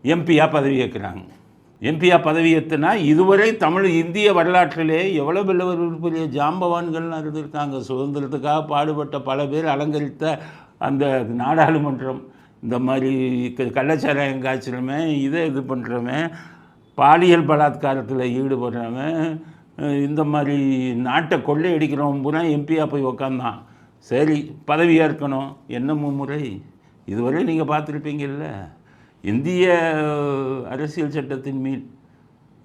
எம்பியாக பதவி ஏற்கிறாங்க. எம்பியாக பதவி ஏற்றுனா இதுவரை இந்திய வரலாற்றிலே எவ்வளோ பெரிய ஜாம்பவான்கள்லாம் இருந்திருக்காங்க. சுதந்திரத்துக்காக பாடுபட்ட பல பேர் அலங்கரித்த அந்த நாடாளுமன்றம், இந்த மாதிரி கள்ளச்சாராயம் காய்ச்சலுமே இதை இது பண்ணுறவன், பாலியல் பலாத்காரத்தில் ஈடுபடுறவன், இந்த மாதிரி நாட்டை கொள்ளையடிக்கிறவன் பூரா எம்பியாக போய் உக்காந்தான். சரி, பதவியாக இருக்கணும். என்ன முறை இதுவரை நீங்கள் பார்த்துருப்பீங்கல்ல, இந்திய அரசியல் சட்டத்தின் மீது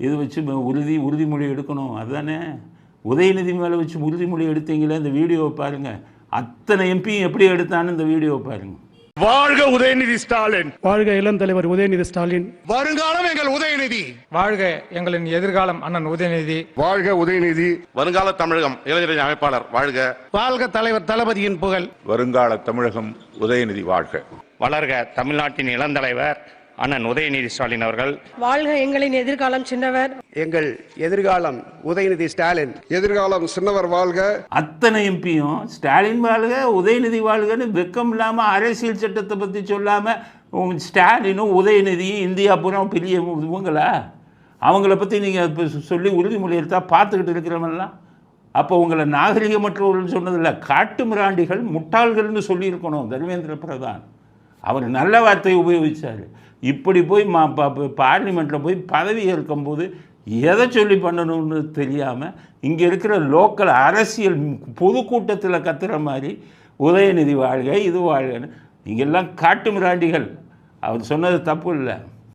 இது வச்சு உறுதிமொழி எடுக்கணும். அதுதானே உதயநிதி மேலே வச்சு உறுதிமொழி எடுத்தீங்களே, இந்த வீடியோவை பாருங்கள். அத்தனை எம்பியும் எப்படி எடுத்தான்னு இந்த வீடியோவை பாருங்கள். வாழ்க உதயநிதி ஸ்டாலின், வாழ்க இளம் தலைவர் உதயநிதி ஸ்டாலின், வருங்காலம் எங்கள் உதயநிதி, வாழ்க எங்களின் எதிர்காலம் அண்ணன் உதயநிதி, வாழ்க உதயநிதி, வருங்கால தமிழகம் இளைஞர் அமைப்பாளர் வாழ்க, வாழ்க தலைவர் தளபதியின் புகழ், வருங்கால தமிழகம் உதயநிதி வாழ்க, வளர்க தமிழ்நாட்டின் இளந்தலைவர் அண்ணன் உதயநிதி ஸ்டாலின் அவர்கள், வாழ்க எங்களின் எதிர்காலம் சின்னவர், எங்கள் எதிர்காலம் உதயநிதி ஸ்டாலின், எதிர்காலம் சின்னவர் வாழ்க. அத்தனை எம்பியும் ஸ்டாலின் வாழ்க உதயநிதி வாழ்கன்னு வெக்கம் இல்லாமல் அரசியல் சட்டத்தை பற்றி சொல்லாமல் ஸ்டாலினும் உதயநிதியும் இந்தியா பூரா பெரிய இவங்களா? அவங்கள பற்றி நீங்கள் இப்போ சொல்லி உறுதிமொழி எடுத்தால் பார்த்துக்கிட்டு இருக்கிறவங்கலாம் அப்போ உங்களை நாகரிகமற்றவர்கள் சொன்னதில்லை, காட்டு மிராண்டிகள் முட்டாள்கள்னு சொல்லியிருக்கணும். தர்மேந்திர பிரதான் அவர் நல்ல வார்த்தையை உபயோகித்தார். இப்படி போய் பார்லிமெண்ட்டில் போய் பதவி ஏற்கும்போது எதை சொல்லி பண்ணணும்னு தெரியாமல் இங்கே இருக்கிற லோக்கல் அரசியல் பொதுக்கூட்டத்தில் கத்துற மாதிரி உதயநிதி வாழ்க இது வாழ்கன்னு நீங்கள்லாம் காட்டு மிராண்டிகள். அவர் சொன்னது தப்பு இல்லை.